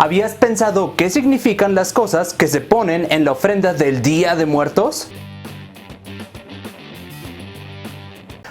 ¿Habías pensado qué significan las cosas que se ponen en la ofrenda del Día de Muertos?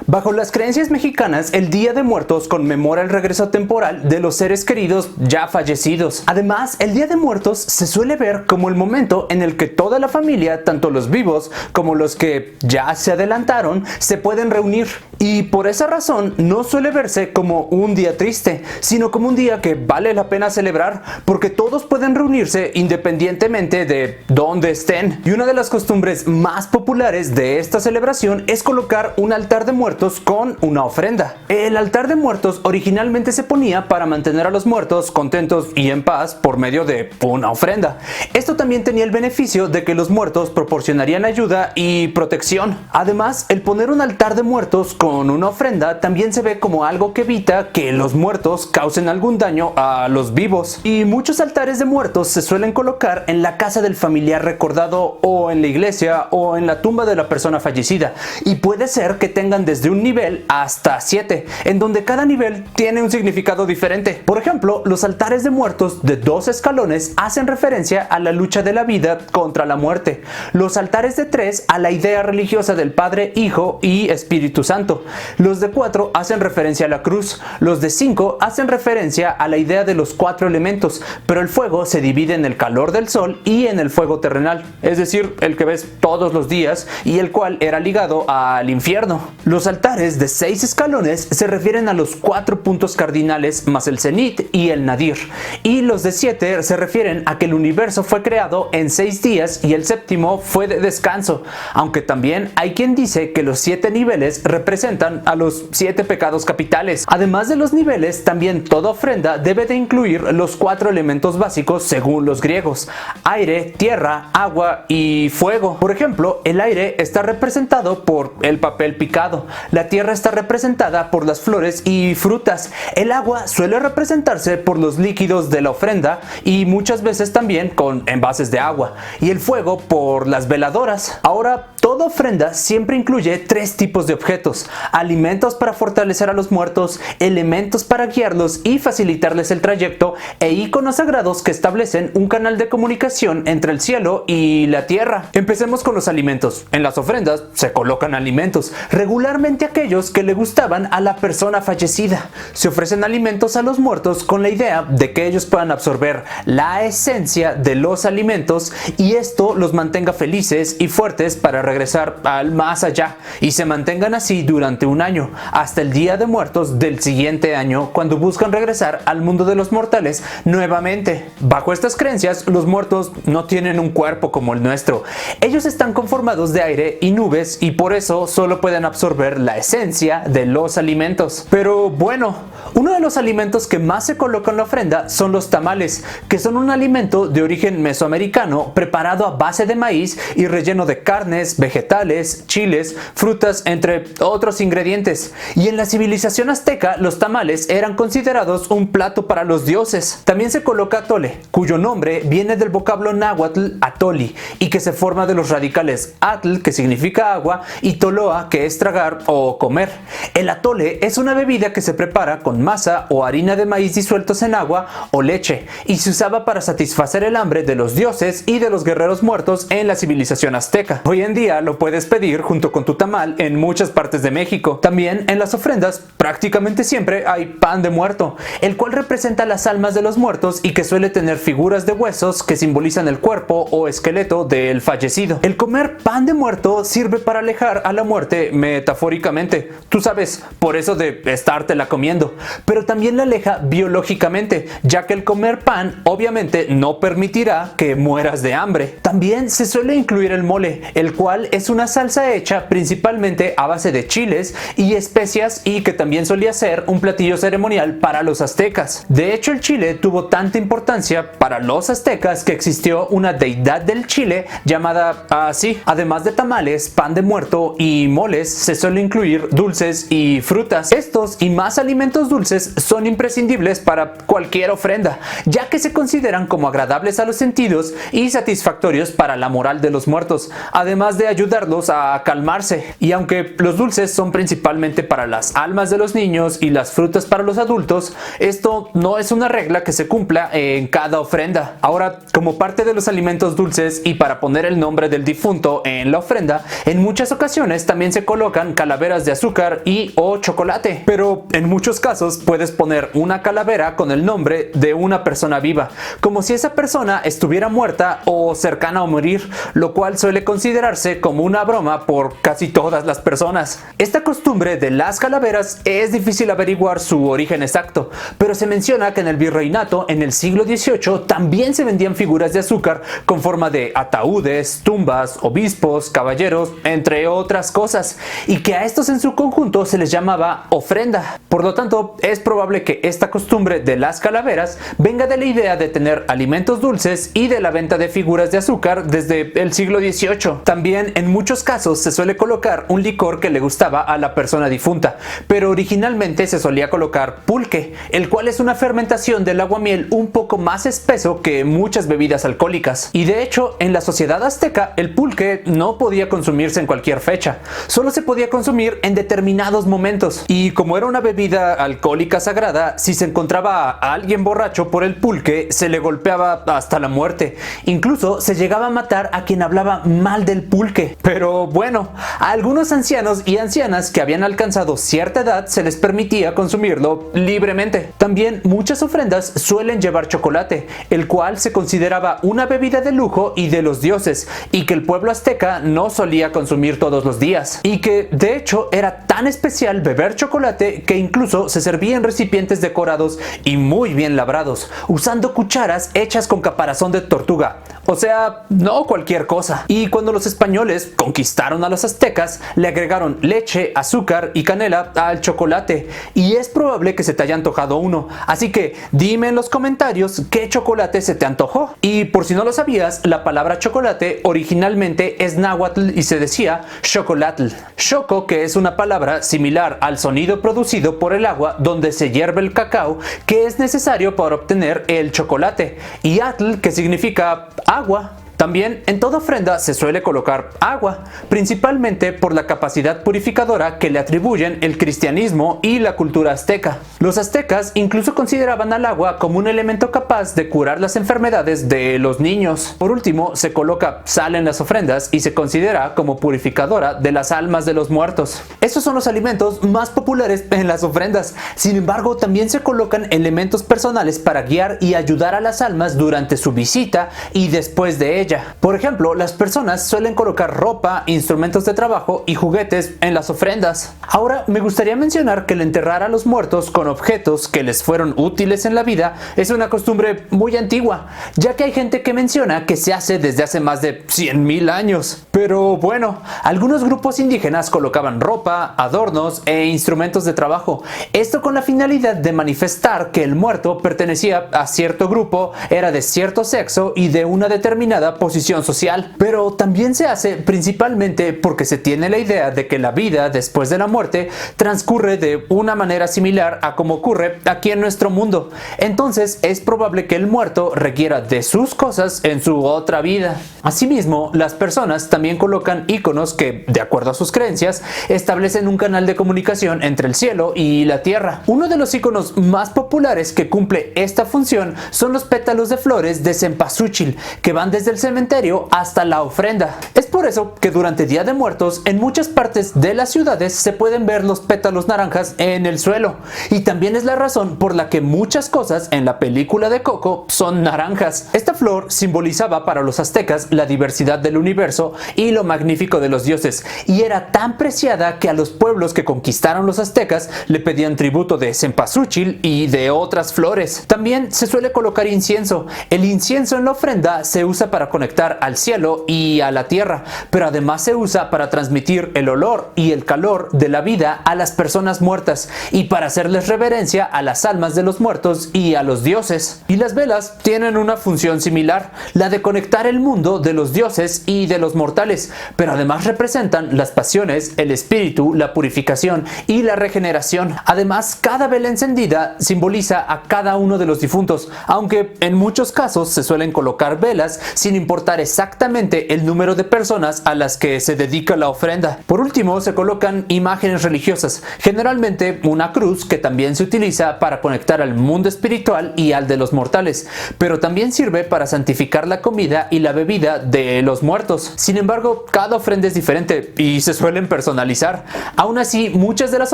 Bajo las creencias mexicanas, el Día de Muertos conmemora el regreso temporal de los seres queridos ya fallecidos. Además, el Día de Muertos se suele ver como el momento en el que toda la familia, tanto los vivos como los que ya se adelantaron, se pueden reunir. Y por esa razón no suele verse como un día triste, sino como un día que vale la pena celebrar, porque todos pueden reunirse independientemente de dónde estén. Y una de las costumbres más populares de esta celebración es colocar un altar de muertos con una ofrenda. El altar de muertos originalmente se ponía para mantener a los muertos contentos y en paz por medio de una ofrenda. Esto también tenía el beneficio de que los muertos proporcionarían ayuda y protección. Además, el poner un altar de muertos con una ofrenda también se ve como algo que evita que los muertos causen algún daño a los vivos. Y muchos altares de muertos se suelen colocar en la casa del familiar recordado, o en la iglesia, o en la tumba de la persona fallecida. Y puede ser que tengan desde un nivel hasta 7, en donde cada nivel tiene un significado diferente. Por ejemplo, los altares de muertos de 2 escalones hacen referencia a la lucha de la vida contra la muerte. Los altares de 3 a la idea religiosa del Padre, Hijo y Espíritu Santo. Los de 4 hacen referencia a la cruz. Los de 5 hacen referencia a la idea de los 4 elementos, pero el fuego se divide en el calor del sol y en el fuego terrenal, es decir, el que ves todos los días y el cual era ligado al infierno. Los altares de 6 escalones se refieren a los 4 puntos cardinales más el cenit y el nadir, y los de 7 se refieren a que el universo fue creado en 6 días y el séptimo fue de descanso, aunque también hay quien dice que los 7 niveles representan a los 7 pecados capitales. Además de los niveles, también toda ofrenda debe de incluir los 4 elementos básicos según los griegos: aire, tierra, agua y fuego. Por ejemplo, el aire está representado por el papel picado, la tierra está representada por las flores y frutas, el agua suele representarse por los líquidos de la ofrenda y muchas veces también con envases de agua, y el fuego por las veladoras. Ahora, toda ofrenda siempre incluye 3 tipos de objetos: alimentos para fortalecer a los muertos, elementos para guiarlos y facilitarles el trayecto, e íconos sagrados que establecen un canal de comunicación entre el cielo y la tierra. Empecemos con los alimentos. En las ofrendas se colocan alimentos, regularmente aquellos que le gustaban a la persona fallecida. Se ofrecen alimentos a los muertos con la idea de que ellos puedan absorber la esencia de los alimentos y esto los mantenga felices y fuertes para regresar al más allá, y se mantengan así durante un año, hasta el Día de Muertos del siguiente año, cuando buscan regresar al mundo de los mortales nuevamente. Bajo estas creencias, los muertos no tienen un cuerpo como el nuestro. Ellos están conformados de aire y nubes y por eso solo pueden absorber la esencia de los alimentos. Pero bueno, uno de los alimentos que más se coloca en la ofrenda son los tamales, que son un alimento de origen mesoamericano preparado a base de maíz y relleno de carnes, vegetales, chiles, frutas, entre otros ingredientes. Y en la civilización azteca, los tamales eran considerados un plato para los dioses. También se coloca atole, cuyo nombre viene del vocablo náhuatl atoli, y que se forma de los radicales atl, que significa agua, y toloa, que es tragar o comer. El atole es una bebida que se prepara con masa o harina de maíz disueltos en agua o leche, y se usaba para satisfacer el hambre de los dioses y de los guerreros muertos en la civilización azteca. Hoy en día lo puedes pedir junto con tu tamal en muchas partes de México. También en las ofrendas prácticamente siempre hay pan de muerto, el cual representa las almas de los muertos y que suele tener figuras de huesos que simbolizan el cuerpo o esqueleto del fallecido. El comer pan de muerto sirve para alejar a la muerte metafóricamente, tú sabes, por eso de estártela comiendo, pero también la aleja biológicamente, ya que el comer pan obviamente no permitirá que mueras de hambre. También se suele incluir el mole, el cual es una salsa hecha principalmente a base de chiles y especias y que también solía ser un platillo ceremonial para los aztecas. De hecho, el chile tuvo tanta importancia para los aztecas que existió una deidad del chile llamada así. Además de tamales, pan de muerto y moles, se suele incluir dulces y frutas. Estos y más alimentos dulces son imprescindibles para cualquier ofrenda, ya que se consideran como agradables a los sentidos y satisfactorios para la moral de los muertos, además de ayudarlos a calmarse. Y aunque los dulces son principalmente para las almas de los niños y las frutas para los adultos, esto no es una regla que se cumpla en cada ofrenda. Ahora, como parte de los alimentos dulces y para poner el nombre del difunto en la ofrenda, en muchas ocasiones también se colocan calaveras de azúcar y o chocolate. Pero en muchos casos puedes poner una calavera con el nombre de una persona viva, como si esa persona estuviera muerta o cercana a morir, lo cual suele considerarse como una broma por casi todas las personas. Esta costumbre de las calaveras es difícil averiguar su origen exacto, pero se menciona que en el virreinato en el siglo XVIII también se vendían figuras de azúcar con forma de ataúdes, tumbas, obispos, caballeros, entre otras cosas, y que a estos en su conjunto se les llamaba ofrenda. Por lo tanto, es probable que esta costumbre de las calaveras venga de la idea de tener alimentos dulces y de la venta de figuras de azúcar desde el siglo XVIII. También en muchos casos se suele colocar un licor que le gustaba a la persona difunta, pero originalmente se solía colocar pulque, el cual es una fermentación del aguamiel un poco más espeso que muchas bebidas alcohólicas. Y de hecho, en la sociedad azteca, el pulque no podía consumirse en cualquier fecha, solo se podía consumir en determinados momentos. Y como era una bebida alcohólica sagrada, si se encontraba a alguien borracho por el pulque, se le golpeaba hasta la muerte. Incluso se llegaba a matar a quien hablaba mal del pulque. Pero bueno, a algunos ancianos y ancianas que habían alcanzado cierta edad se les permitía consumirlo libremente. También muchas ofrendas suelen llevar chocolate, el cual se consideraba una bebida de lujo y de los dioses, y que el pueblo azteca no solía consumir todos los días, y que de hecho era tan especial beber chocolate que incluso se servía en recipientes decorados y muy bien labrados, usando cucharas hechas con caparazón de tortuga. O sea, no cualquier cosa. Y cuando los españoles conquistaron a los aztecas, le agregaron leche, azúcar y canela al chocolate. Y es probable que se te haya antojado uno. Así que dime en los comentarios qué chocolate se te antojó. Y por si no lo sabías, la palabra chocolate originalmente es náhuatl y se decía xocolatl. Xoco, que es una palabra similar al sonido producido por el agua donde se hierve el cacao, que es necesario para obtener el chocolate. Y atl, que significa agua. También en toda ofrenda se suele colocar agua, principalmente por la capacidad purificadora que le atribuyen el cristianismo y la cultura azteca. Los aztecas incluso consideraban al agua como un elemento capaz de curar las enfermedades de los niños. Por último, se coloca sal en las ofrendas y se considera como purificadora de las almas de los muertos. Estos son los alimentos más populares en las ofrendas. Sin embargo, también se colocan elementos personales para guiar y ayudar a las almas durante su visita y después de ella. Por ejemplo, las personas suelen colocar ropa, instrumentos de trabajo y juguetes en las ofrendas. Ahora, me gustaría mencionar que el enterrar a los muertos con objetos que les fueron útiles en la vida es una costumbre muy antigua, ya que hay gente que menciona que se hace desde hace más de 100,000 años. Pero bueno, algunos grupos indígenas colocaban ropa, adornos e instrumentos de trabajo. Esto con la finalidad de manifestar que el muerto pertenecía a cierto grupo, era de cierto sexo y de una determinada posición social. Pero también se hace principalmente porque se tiene la idea de que la vida después de la muerte transcurre de una manera similar a como ocurre aquí en nuestro mundo. Entonces es probable que el muerto requiera de sus cosas en su otra vida. Asimismo, las personas también colocan iconos que, de acuerdo a sus creencias, establecen un canal de comunicación entre el cielo y la tierra. Uno de los iconos más populares que cumple esta función son los pétalos de flores de cempasúchil, que van desde el cementerio hasta la ofrenda. Es por eso que durante Día de Muertos en muchas partes de las ciudades se pueden ver los pétalos naranjas en el suelo, y también es la razón por la que muchas cosas en la película de Coco son naranjas. Esta flor simbolizaba para los aztecas la diversidad del universo y lo magnífico de los dioses, y era tan preciada que a los pueblos que conquistaron los aztecas le pedían tributo de cempasúchil y de otras flores. También se suele colocar incienso. El incienso en la ofrenda se usa para conectar al cielo y a la tierra, pero además se usa para transmitir el olor y el calor de la vida a las personas muertas y para hacerles reverencia a las almas de los muertos y a los dioses. Y las velas tienen una función similar, la de conectar el mundo de los dioses y de los mortales, pero además representan las pasiones, el espíritu, la purificación y la regeneración. Además, cada vela encendida simboliza a cada uno de los difuntos, aunque en muchos casos se suelen colocar velas sin importar exactamente el número de personas a las que se dedica la ofrenda. Por último, se colocan imágenes religiosas, generalmente una cruz que también se utiliza para conectar al mundo espiritual y al de los mortales, pero también sirve para santificar la comida y la bebida de los muertos. Sin embargo, cada ofrenda es diferente y se suelen personalizar. Aún así, muchas de las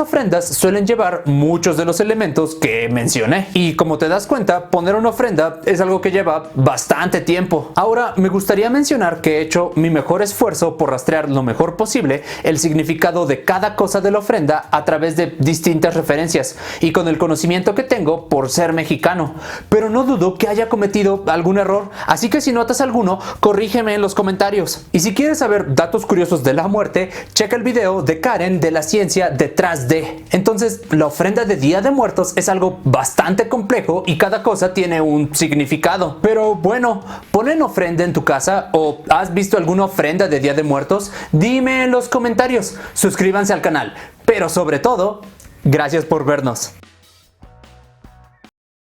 ofrendas suelen llevar muchos de los elementos que mencioné. Y como te das cuenta, poner una ofrenda es algo que lleva bastante tiempo. Ahora, me gustaría mencionar que he hecho mi mejor esfuerzo por rastrear lo mejor posible el significado de cada cosa de la ofrenda a través de distintas referencias y con el conocimiento que tengo por ser mexicano. Pero no dudo que haya cometido algún error, así que si notas alguno, corrígeme en los comentarios. Y si quieres saber datos curiosos de la muerte, checa el video de Karen de la ciencia detrás de. Entonces, la ofrenda de Día de Muertos es algo bastante complejo y cada cosa tiene un significado. Pero bueno, ¿ponen ofrenda en tu casa o has visto alguna ofrenda de Día de Muertos? Dime en los comentarios. Suscríbanse al canal. Pero sobre todo, gracias por vernos.